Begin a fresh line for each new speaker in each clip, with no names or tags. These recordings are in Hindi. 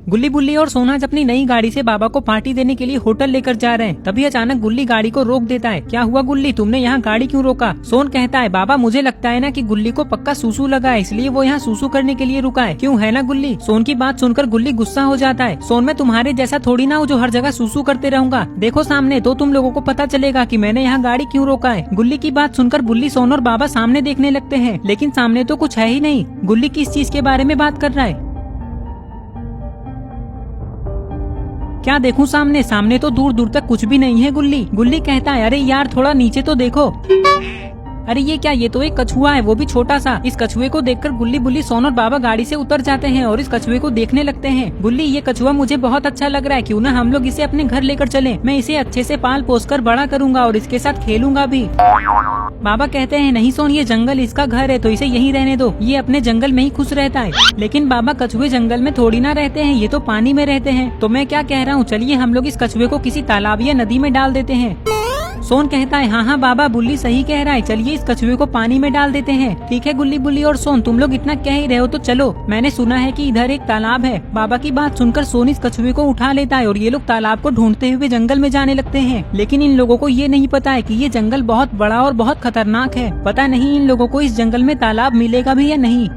गुल्ली बुल्ली और सोन आज अपनी नई गाड़ी से बाबा को पार्टी देने के लिए होटल लेकर जा रहे हैं। तभी अचानक गुल्ली गाड़ी को रोक देता है। क्या हुआ गुल्ली, तुमने यहाँ गाड़ी क्यों रोका? सोन कहता है बाबा मुझे लगता है ना कि गुल्ली को पक्का सूसू लगा है, इसलिए वो यहाँ सूसू करने के लिए रुका है। क्यों, है ना गुल्ली? सोन की बात सुनकर गुल्ली गुस्सा हो जाता है। सोन मैं तुम्हारे जैसा थोड़ी ना हूँ जो हर जगह सूसू करते रहूंगा। देखो सामने तो तुम लोगों को पता चलेगा कि मैंने यहाँ गाड़ी क्यों रोका है। गुल्ली की बात सुनकर बुल्ली, सोन और बाबा सामने देखने लगते हैं, लेकिन सामने तो कुछ है ही नहीं। गुल्ली किस चीज के बारे में बात कर रहा है? क्या देखूं सामने? सामने तो दूर दूर तक कुछ भी नहीं है। गुल्ली कहता है अरे यार थोड़ा नीचे तो देखो। अरे ये क्या, ये तो एक कछुआ है, वो भी छोटा सा। इस कछुए को देखकर गुल्ली बुल्ली, सोन और बाबा गाड़ी से उतर जाते हैं और इस कछुए को देखने लगते हैं। गुल्ली, ये कछुआ मुझे बहुत अच्छा लग रहा है, क्यों ना हम लोग इसे अपने घर लेकर चलें। मैं इसे अच्छे से पाल पोस कर बड़ा करूंगा और इसके साथ खेलूंगा भी। बाबा कहते हैं नहीं सोन, ये जंगल इसका घर है तो इसे यहीं रहने दो, ये अपने जंगल में ही खुश रहता है। लेकिन बाबा कछुए जंगल में थोड़ी ना रहते हैं, ये तो पानी में रहते हैं। तो मैं क्या कह रहा हूँ, चलिए हम लोग इस कछुए को किसी तालाब या नदी में डाल देते हैं। सोन कहता है हाँ बाबा, बुल्ली सही कह रहा है, चलिए इस कछुए को पानी में डाल देते हैं। ठीक है गुल्ली बुल्ली और सोन, तुम लोग इतना कह ही रहे हो तो चलो। मैंने सुना है कि इधर एक तालाब है। बाबा की बात सुनकर सोन इस कछुए को उठा लेता है और ये लोग तालाब को ढूंढते हुए जंगल में जाने लगते हैं। लेकिन इन लोगों को ये नहीं पता है कि ये जंगल बहुत बड़ा और बहुत खतरनाक है। पता नहीं इन लोगों को इस जंगल में तालाब मिलेगा भी या नहीं।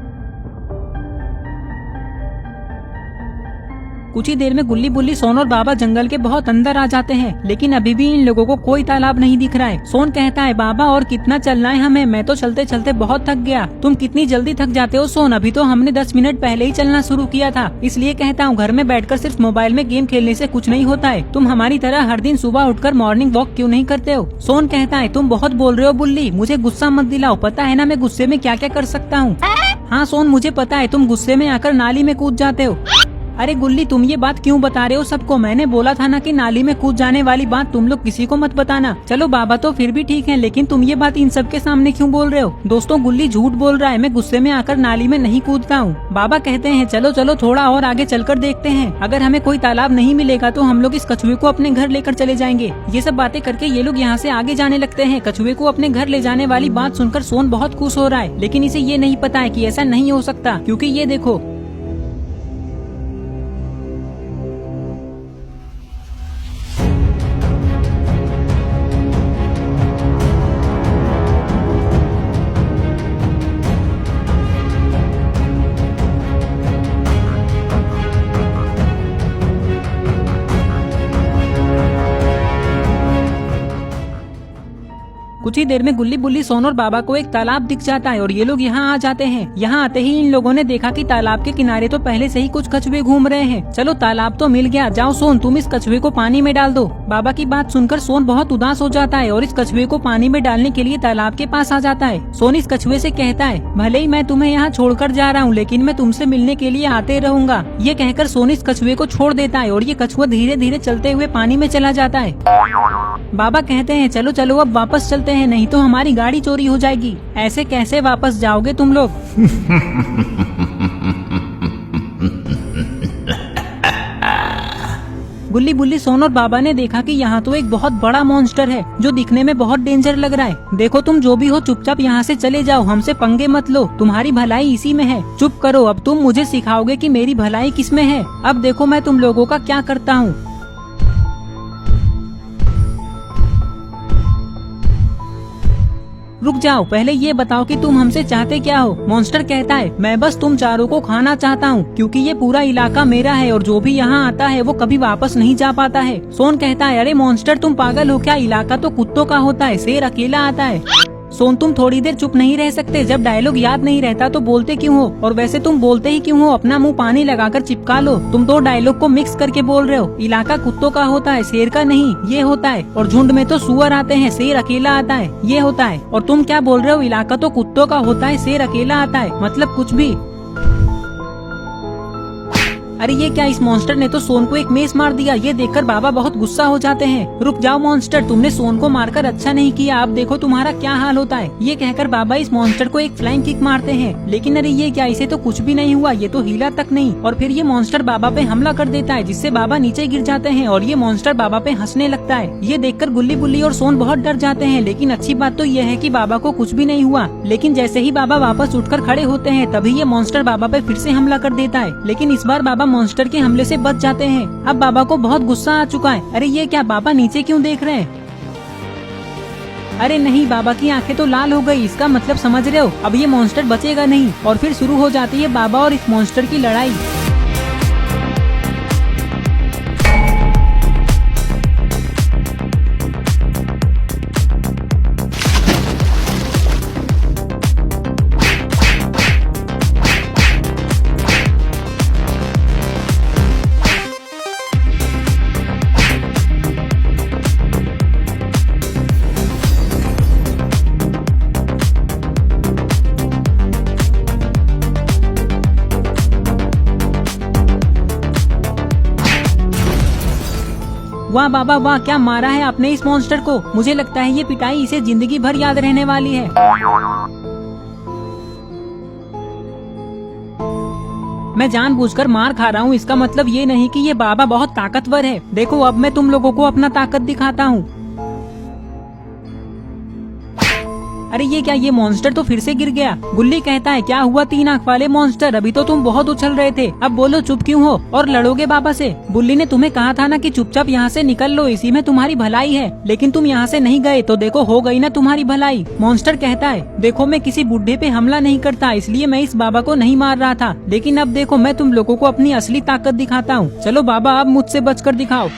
कुछ ही देर में गुल्ली बुल्ली, सोन और बाबा जंगल के बहुत अंदर आ जाते हैं, लेकिन अभी भी इन लोगों को कोई तालाब नहीं दिख रहा है। सोन कहता है बाबा और कितना चलना है हमें, मैं तो चलते चलते बहुत थक गया। तुम कितनी जल्दी थक जाते हो सोन, अभी तो हमने 10 मिनट पहले ही चलना शुरू किया था। इसलिए कहता हूँ घर में बैठकर सिर्फ मोबाइल में गेम खेलने से कुछ नहीं होता है। तुम हमारी तरह हर दिन सुबह उठकर मॉर्निंग वॉक क्यों नहीं करते हो? सोन कहता है तुम बहुत बोल रहे हो बुल्ली, मुझे गुस्सा मत दिलाओ, पता है ना मैं गुस्से में क्या क्या कर सकता हूँ। हाँ सोन मुझे पता है, तुम गुस्से में आकर नाली में कूद जाते हो। अरे गुल्ली तुम ये बात क्यों बता रहे हो सबको? मैंने बोला था ना कि नाली में कूद जाने वाली बात तुम लोग किसी को मत बताना। चलो बाबा तो फिर भी ठीक है, लेकिन तुम ये बात इन सब के सामने क्यों बोल रहे हो? दोस्तों गुल्ली झूठ बोल रहा है, मैं गुस्से में आकर नाली में नहीं कूदता हूँ। बाबा कहते हैं चलो चलो थोड़ा और आगे चलकर देखते हैं, अगर हमें कोई तालाब नहीं मिलेगा तो हम लोग इस कछुए को अपने घर लेकर चले जाएंगे। ये सब बातें करके ये लोग यहाँ से आगे जाने लगते हैं। कछुए को अपने घर ले जाने वाली बात सुनकर सोन बहुत खुश हो रहा है, लेकिन इसे ये नहीं पता है कि ऐसा नहीं हो सकता, क्योंकि ये देखो कुछ ही देर में गुल्ली बुल्ली, सोन और बाबा को एक तालाब दिख जाता है और ये लोग यहाँ आ जाते हैं। यहाँ आते ही इन लोगों ने देखा कि तालाब के किनारे तो पहले से ही कुछ कछुए घूम रहे हैं। चलो तालाब तो मिल गया, जाओ सोन तुम इस कछुए को पानी में डाल दो। बाबा की बात सुनकर सोन बहुत उदास हो जाता है और इस कछुए को पानी में डालने के लिए तालाब के पास आ जाता है। सोन इस कछुए से कहता है भले ही मैं तुम्हें यहाँ छोड़कर जा रहा हूँ, लेकिन मैं तुमसे मिलने के लिए आते रहूंगा। ये कहकर सोन इस कछुए को छोड़ देता है और ये कछुआ धीरे धीरे चलते हुए पानी में चला जाता है। बाबा कहते हैं चलो चलो अब वापस चलते हैं, नहीं तो हमारी गाड़ी चोरी हो जाएगी। ऐसे कैसे वापस जाओगे तुम लोग? गुल्ली बुल्ली, सोन और बाबा ने देखा कि यहाँ तो एक बहुत बड़ा मॉन्स्टर है जो दिखने में बहुत डेंजर लग रहा है। देखो तुम जो भी हो चुपचाप यहाँ से चले जाओ, हमसे पंगे मत लो, तुम्हारी भलाई इसी में है। चुप करो, अब तुम मुझे सिखाओगे कि मेरी भलाई किस में है। अब देखो मैं तुम लोगों का क्या करता हूँ। रुक जाओ, पहले ये बताओ कि तुम हमसे चाहते क्या हो? मॉन्स्टर कहता है मैं बस तुम चारों को खाना चाहता हूँ, क्योंकि ये पूरा इलाका मेरा है और जो भी यहाँ आता है वो कभी वापस नहीं जा पाता है। सोन कहता है अरे मॉन्स्टर तुम पागल हो क्या, इलाका तो कुत्तों का होता है, शेर अकेला आता है। सोन तुम थोड़ी देर चुप नहीं रह सकते? जब डायलॉग याद नहीं रहता तो बोलते क्यों हो? और वैसे तुम बोलते ही क्यों हो? अपना मुंह पानी लगाकर चिपका लो। तुम दो डायलॉग को मिक्स करके बोल रहे हो। इलाका कुत्तों का होता है, शेर का नहीं, ये होता है। और झुंड में तो सुअर आते हैं, शेर अकेला आता है, ये होता है। और तुम क्या बोल रहे हो? इलाका तो कुत्तों का होता है, शेर अकेला आता है, मतलब कुछ भी। अरे ये क्या, इस मॉन्स्टर ने तो सोन को एक मेस मार दिया। ये देखकर बाबा बहुत गुस्सा हो जाते हैं। रुक जाओ मॉन्स्टर, तुमने सोन को मारकर अच्छा नहीं किया, अब देखो तुम्हारा क्या हाल होता है। ये कहकर बाबा इस मॉन्स्टर को एक फ्लाइंग किक मारते हैं, लेकिन अरे ये क्या, इसे तो कुछ भी नहीं हुआ, ये तो हिला तक नहीं। और फिर ये मॉन्स्टर बाबा पे हमला कर देता है, जिससे बाबा नीचे गिर जाते हैं और ये मॉन्स्टर बाबा पे हंसने लगता है। ये देखकर गुल्ली बुल्ली और सोन बहुत डर जाते हैं, लेकिन अच्छी बात तो ये है कि बाबा को कुछ भी नहीं हुआ। लेकिन जैसे ही बाबा वापस उठकर खड़े होते हैं, तभी ये मॉन्स्टर बाबा पे फिर से हमला कर देता है, लेकिन इस बार बाबा मॉन्स्टर के हमले से बच जाते हैं। अब बाबा को बहुत गुस्सा आ चुका है। अरे ये क्या, बाबा नीचे क्यों देख रहे हैं? अरे नहीं, बाबा की आंखें तो लाल हो गई। इसका मतलब समझ रहे हो, अब ये मॉन्स्टर बचेगा नहीं। और फिर शुरू हो जाती है बाबा और इस मॉन्स्टर की लड़ाई। वाह बाबा वाह, क्या मारा है आपने इस मॉन्स्टर को। मुझे लगता है ये पिटाई इसे जिंदगी भर याद रहने वाली है। मैं जानबूझकर मार खा रहा हूँ, इसका मतलब ये नहीं कि ये बाबा बहुत ताकतवर है। देखो अब मैं तुम लोगों को अपना ताकत दिखाता हूँ। अरे ये क्या, ये मॉन्स्टर तो फिर से गिर गया। गुल्ली कहता है क्या हुआ 3 आंख वाले मॉन्स्टर, अभी तो तुम बहुत उछल रहे थे, अब बोलो चुप क्यों हो और लड़ोगे बाबा से। बुल्ली ने तुम्हें कहा था ना कि चुपचाप यहाँ से निकल लो, इसी में तुम्हारी भलाई है, लेकिन तुम यहाँ से नहीं गए तो देखो हो गई ना तुम्हारी भलाई। मॉन्स्टर कहता है देखो मैं किसी बुढ़े पे हमला नहीं करता, इसलिए मैं इस बाबा को नहीं मार रहा था, लेकिन अब देखो मैं तुम लोगों को अपनी असली ताकत दिखाता हूँ। चलो बाबा अब मुझसे बचकर दिखाओ।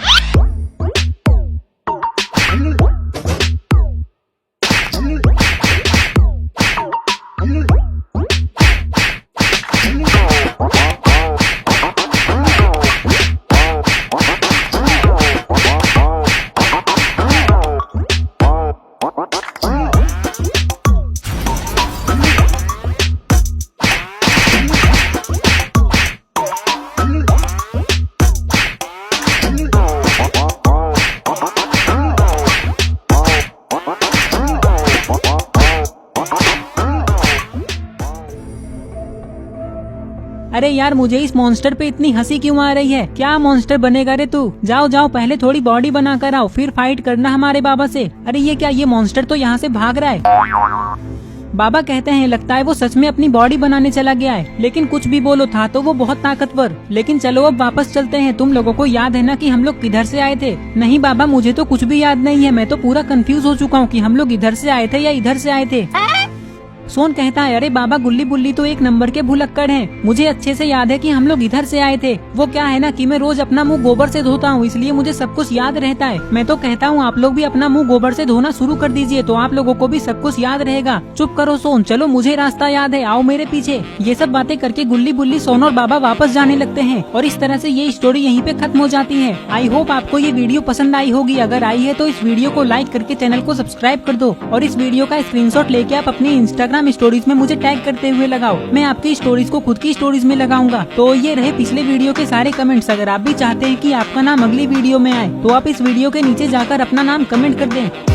अरे यार मुझे इस मॉन्स्टर पे इतनी हंसी क्यों आ रही है, क्या मॉन्स्टर बनेगा रे तू। जाओ जाओ पहले थोड़ी बॉडी बना कर आओ, फिर फाइट करना हमारे बाबा से। अरे ये क्या, ये मॉन्स्टर तो यहाँ से भाग रहा है। बाबा कहते हैं लगता है वो सच में अपनी बॉडी बनाने चला गया है, लेकिन कुछ भी बोलो था तो वो बहुत ताकतवर। लेकिन चलो अब वापस चलते हैं। तुम लोगों को याद है ना कि हम लोग किधर से आए थे? नहीं बाबा मुझे तो कुछ भी याद नहीं है, मैं तो पूरा कंफ्यूज हो चुका हूँ कि हम लोग इधर से आए थे या इधर से आए थे। सोन कहता है अरे बाबा गुल्ली बुल्ली तो एक नंबर के भुलक्कड़ हैं। मुझे अच्छे से याद है कि हम लोग इधर से आए थे। वो क्या है ना कि मैं रोज अपना मुंह गोबर से धोता हूँ, इसलिए मुझे सब कुछ याद रहता है। मैं तो कहता हूँ आप लोग भी अपना मुंह गोबर से धोना शुरू कर दीजिए, तो आप लोगों को भी सब कुछ याद रहेगा। चुप करो सोन, चलो मुझे रास्ता याद है, आओ मेरे पीछे। ये सब बातें करके गुल्ली बुल्ली सोन और बाबा वापस जाने लगते हैं और इस तरह से ये स्टोरी यहीं पे खत्म हो जाती है। आई होप आपको ये वीडियो पसंद आई होगी। अगर आई है तो इस वीडियो को लाइक करके चैनल को सब्सक्राइब कर दो और इस वीडियो का स्क्रीनशॉट लेके आप अपनी इंस्टाग्राम स्टोरीज में मुझे टैग करते हुए लगाओ। मैं आपकी स्टोरीज को खुद की स्टोरीज में लगाऊंगा। तो ये रहे पिछले वीडियो के सारे कमेंट्स। अगर आप भी चाहते हैं कि आपका नाम अगली वीडियो में आए तो आप इस वीडियो के नीचे जाकर अपना नाम कमेंट कर दें।